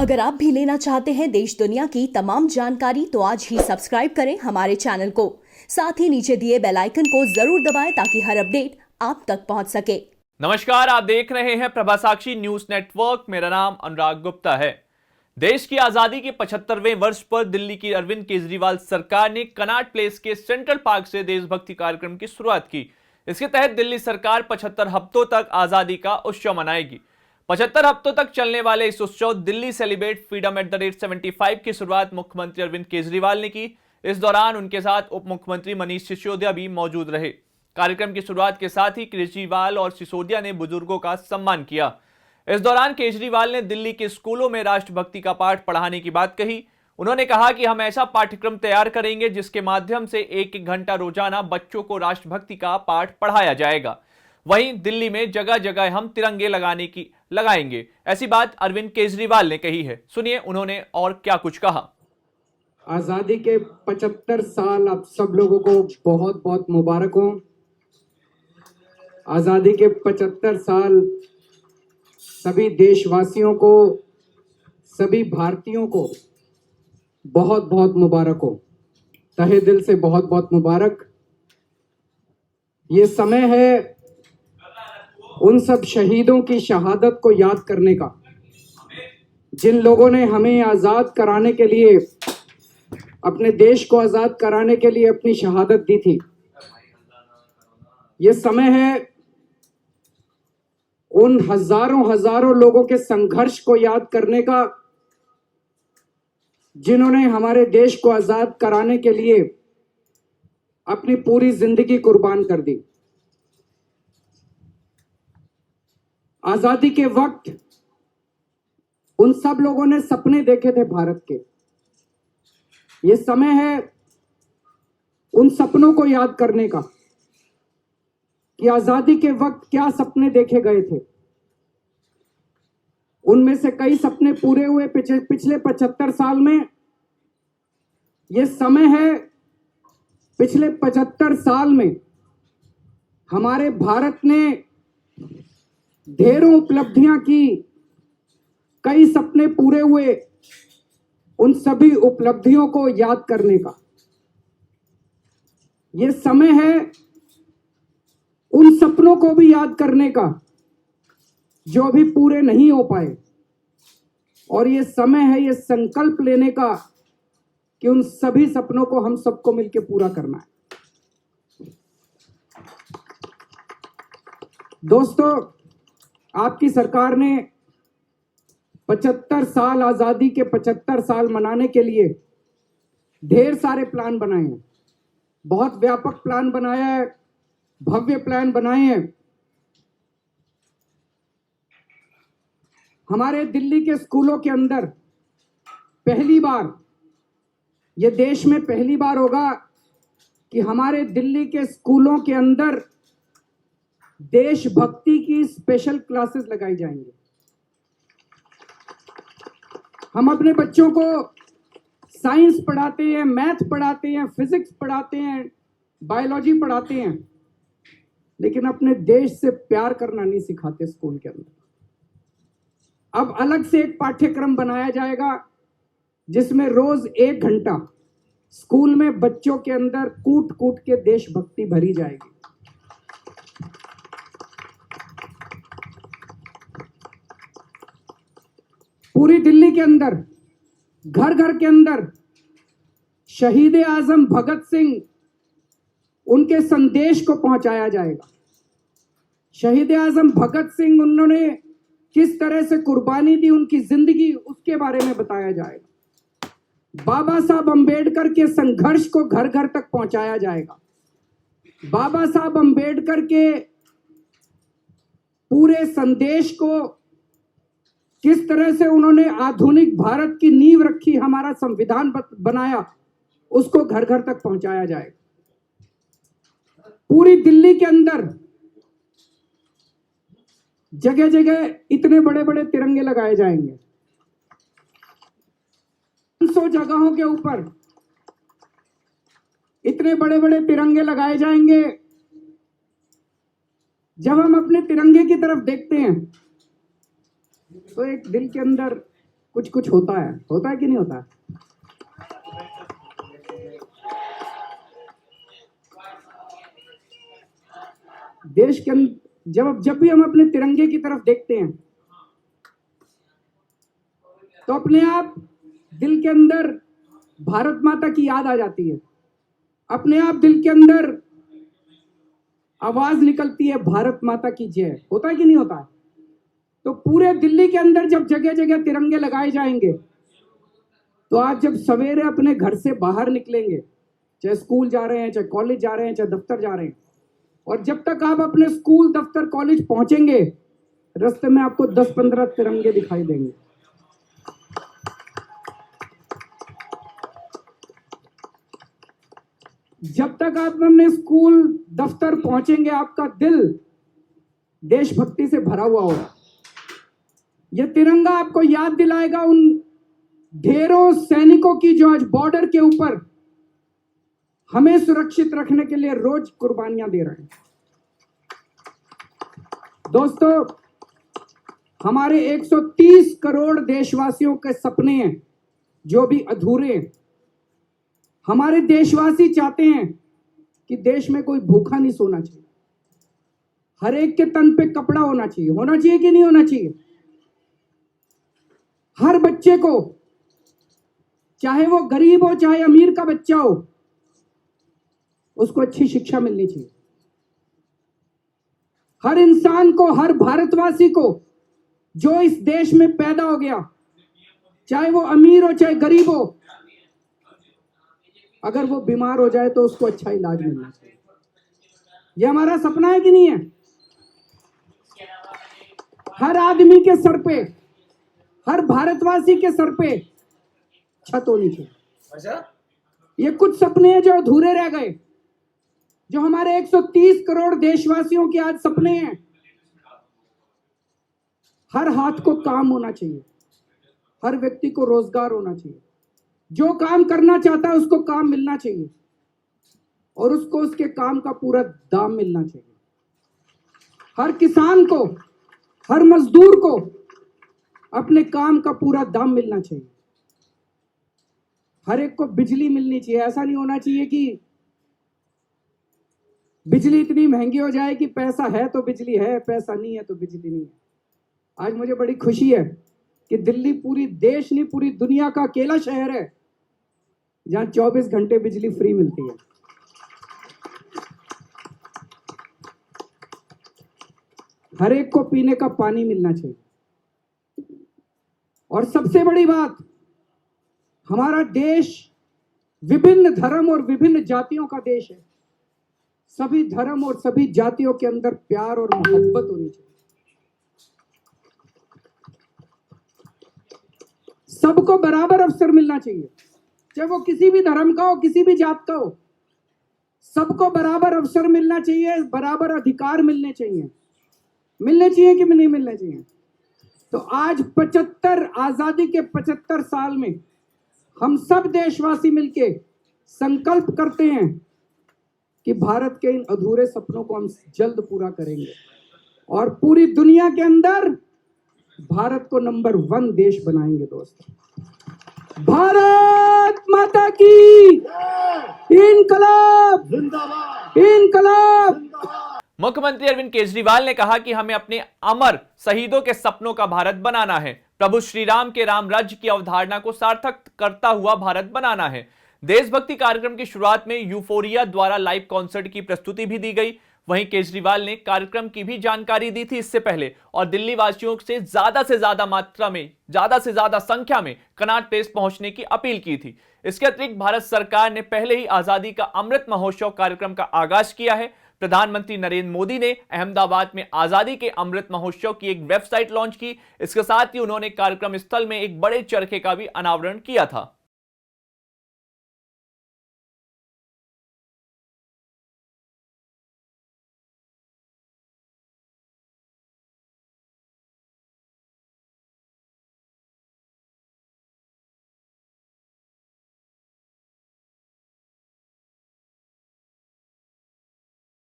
अगर आप भी लेना चाहते हैं देश दुनिया की तमाम जानकारी तो आज ही सब्सक्राइब करें हमारे चैनल को। साथ ही नीचे दिए बेल आइकन को जरूर दबाएं ताकि हर अपडेट आप तक पहुंच सके। नमस्कार, आप देख रहे हैं प्रभा साक्षी न्यूज नेटवर्क। मेरा नाम अनुराग गुप्ता है। देश की आजादी के 75वें वर्ष पर दिल्ली की अरविंद केजरीवाल सरकार ने कनॉट प्लेस के सेंट्रल पार्क से देशभक्ति कार्यक्रम की शुरुआत की। इसके तहत दिल्ली सरकार 75 हफ्तों तक आजादी का उत्सव मनाएगी। 75 हफ्तों तक चलने वाले इस उत्सव Delhi celebrate freedom at the rate 75 की शुरुआत मुख्यमंत्री अरविंद केजरीवाल ने की। इस दौरान उनके साथ उप मुख्यमंत्री मनीष सिसोदिया भी मौजूद रहे। कार्यक्रम की शुरुआत के साथ ही केजरीवाल और सिसोदिया ने बुजुर्गों का सम्मान किया। इस दौरान केजरीवाल ने दिल्ली के स्कूलों में राष्ट्रभक्ति का पाठ पढ़ाने की बात कही। उन्होंने कहा कि हम ऐसा पाठ्यक्रम तैयार करेंगे जिसके माध्यम से एक घंटा रोजाना बच्चों को राष्ट्रभक्ति का पाठ पढ़ाया जाएगा। वहीं दिल्ली में जगह जगह हम तिरंगे लगाएंगे। ऐसी बात अरविंद केजरीवाल ने कही है। सुनिए उन्होंने और क्या कुछ कहा। आजादी के 75 साल आप सब लोगों को बहुत बहुत मुबारक हो। आजादी के 75 साल सभी देशवासियों को, सभी भारतीयों को बहुत बहुत मुबारक हो। तहे दिल से बहुत बहुत मुबारक। ये समय है उन सब शहीदों की शहादत को याद करने का, जिन लोगों ने हमें आजाद कराने के लिए, अपने देश को आजाद कराने के लिए अपनी शहादत दी थी। ये समय है उन हजारों लोगों के संघर्ष को याद करने का, जिन्होंने हमारे देश को आजाद कराने के लिए अपनी पूरी जिंदगी कुर्बान कर दी। आजादी के वक्त उन सब लोगों ने सपने देखे थे भारत के। ये समय है उन सपनों को याद करने का कि आजादी के वक्त क्या सपने देखे गए थे। उनमें से कई सपने पूरे हुए पिछले 75 साल में। ये समय है पिछले 75 साल में हमारे भारत ने ढेरों उपलब्धियां की, कई सपने पूरे हुए। उन सभी उपलब्धियों को याद करने का ये समय है। उन सपनों को भी याद करने का जो अभी पूरे नहीं हो पाए। और ये समय है ये संकल्प लेने का कि उन सभी सपनों को हम सबको मिलकर पूरा करना है। दोस्तों, आपकी सरकार ने 75 साल, आजादी के 75 साल मनाने के लिए ढेर सारे प्लान बनाए हैं। बहुत व्यापक प्लान बनाया है, भव्य प्लान बनाए हैं। हमारे दिल्ली के स्कूलों के अंदर पहली बार, ये देश में पहली बार होगा कि हमारे दिल्ली के स्कूलों के अंदर देशभक्ति की स्पेशल क्लासेस लगाई जाएंगी। हम अपने बच्चों को साइंस पढ़ाते हैं, मैथ पढ़ाते हैं, फिजिक्स पढ़ाते हैं, बायोलॉजी पढ़ाते हैं, लेकिन अपने देश से प्यार करना नहीं सिखाते स्कूल के अंदर। अब अलग से एक पाठ्यक्रम बनाया जाएगा जिसमें रोज 1 घंटा स्कूल में बच्चों के अंदर कूट कूट के देशभक्ति भरी जाएगी। पूरी दिल्ली के अंदर, घर घर के अंदर शहीद आजम भगत सिंह, उनके संदेश को पहुंचाया जाएगा। शहीद आजम भगत सिंह, उन्होंने किस तरह से कुर्बानी दी, उनकी जिंदगी, उसके बारे में बताया जाएगा। बाबा साहब अंबेडकर के संघर्ष को घर घर तक पहुंचाया जाएगा। बाबा साहब अंबेडकर के पूरे संदेश को, किस तरह से उन्होंने आधुनिक भारत की नींव रखी, हमारा संविधान बनाया, उसको घर घर तक पहुंचाया जाएगा। पूरी दिल्ली के अंदर जगह जगह इतने बड़े बड़े तिरंगे लगाए जाएंगे। 500 जगहों के ऊपर इतने बड़े बड़े तिरंगे लगाए जाएंगे। जब हम अपने तिरंगे की तरफ देखते हैं तो एक दिल के अंदर कुछ कुछ होता है कि नहीं होता है? देश के जब भी हम अपने तिरंगे की तरफ देखते हैं तो अपने आप दिल के अंदर भारत माता की याद आ जाती है, अपने आप दिल के अंदर आवाज निकलती है भारत माता की जय। होता है कि नहीं होता है? तो पूरे दिल्ली के अंदर जब जगह जगह तिरंगे लगाए जाएंगे तो आज जब सवेरे अपने घर से बाहर निकलेंगे, चाहे स्कूल जा रहे हैं, चाहे कॉलेज जा रहे हैं, चाहे दफ्तर जा रहे हैं, और जब तक आप अपने स्कूल दफ्तर कॉलेज पहुंचेंगे रास्ते में आपको 10-15 तिरंगे दिखाई देंगे। जब तक आप अपने स्कूल दफ्तर पहुंचेंगे आपका दिल देशभक्ति से भरा हुआ होगा। यह तिरंगा आपको याद दिलाएगा उन ढेरों सैनिकों की जो आज बॉर्डर के ऊपर हमें सुरक्षित रखने के लिए रोज कुर्बानियां दे रहे हैं। दोस्तों, हमारे 130 करोड़ देशवासियों के सपने हैं जो भी अधूरे हैं। हमारे देशवासी चाहते हैं कि देश में कोई भूखा नहीं सोना चाहिए, हर एक के तन पे कपड़ा होना चाहिए कि नहीं होना चाहिए? हर बच्चे को, चाहे वो गरीब हो चाहे अमीर का बच्चा हो, उसको अच्छी शिक्षा मिलनी चाहिए। हर इंसान को, हर भारतवासी को जो इस देश में पैदा हो गया, चाहे वो अमीर हो चाहे गरीब हो, अगर वो बीमार हो जाए तो उसको अच्छा इलाज मिलना चाहिए। ये हमारा सपना है कि नहीं है? हर आदमी के सर पे, हर भारतवासी के सर पे छत होनी चाहिए। ये कुछ सपने हैं जो अधूरे रह गए, जो हमारे 130 करोड़ देशवासियों के आज सपने हैं। हर हाथ को काम होना चाहिए, हर व्यक्ति को रोजगार होना चाहिए, जो काम करना चाहता है उसको काम मिलना चाहिए और उसको उसके काम का पूरा दाम मिलना चाहिए। हर किसान को, हर मजदूर को अपने काम का पूरा दाम मिलना चाहिए। हर एक को बिजली मिलनी चाहिए। ऐसा नहीं होना चाहिए कि बिजली इतनी महंगी हो जाए कि पैसा है तो बिजली है, पैसा नहीं है तो बिजली नहीं है। आज मुझे बड़ी खुशी है कि दिल्ली पूरी देश नहीं, पूरी दुनिया का अकेला शहर है जहां 24 घंटे बिजली फ्री मिलती है। हर एक को पीने का पानी मिलना चाहिए। और सबसे बड़ी बात, हमारा देश विभिन्न धर्म और विभिन्न जातियों का देश है। सभी धर्म और सभी जातियों के अंदर प्यार और मोहब्बत होनी चाहिए। सबको बराबर अवसर मिलना चाहिए, चाहे वो किसी भी धर्म का हो, किसी भी जात का हो। सबको बराबर अवसर मिलना चाहिए, बराबर अधिकार मिलने चाहिए कि नहीं मिलने चाहिए? तो आज 75 आजादी के 75 साल में हम सब देशवासी मिलके संकल्प करते हैं कि भारत के इन अधूरे सपनों को हम जल्द पूरा करेंगे और पूरी दुनिया के अंदर भारत को नंबर 1 देश बनाएंगे। दोस्तों, भारत माता की इनकलाब जिंदाबाद, इनकलाब। मुख्यमंत्री अरविंद केजरीवाल ने कहा कि हमें अपने अमर शहीदों के सपनों का भारत बनाना है। प्रभु श्री राम के राम राज्य की अवधारणा को सार्थक करता हुआ भारत बनाना है। देशभक्ति कार्यक्रम की शुरुआत में यूफोरिया द्वारा लाइव कॉन्सर्ट की प्रस्तुति भी दी गई। वहीं केजरीवाल ने कार्यक्रम की भी जानकारी दी थी इससे पहले और दिल्ली वासियों से ज्यादा संख्या में कनॉट प्लेस पहुंचने की अपील की थी। इसके अतिरिक्त भारत सरकार ने पहले ही आजादी का अमृत महोत्सव कार्यक्रम का आगाज किया है। प्रधानमंत्री नरेंद्र मोदी ने अहमदाबाद में आजादी के अमृत महोत्सव की एक वेबसाइट लॉन्च की। इसके साथ ही उन्होंने कार्यक्रम स्थल में एक बड़े चरखे का भी अनावरण किया था।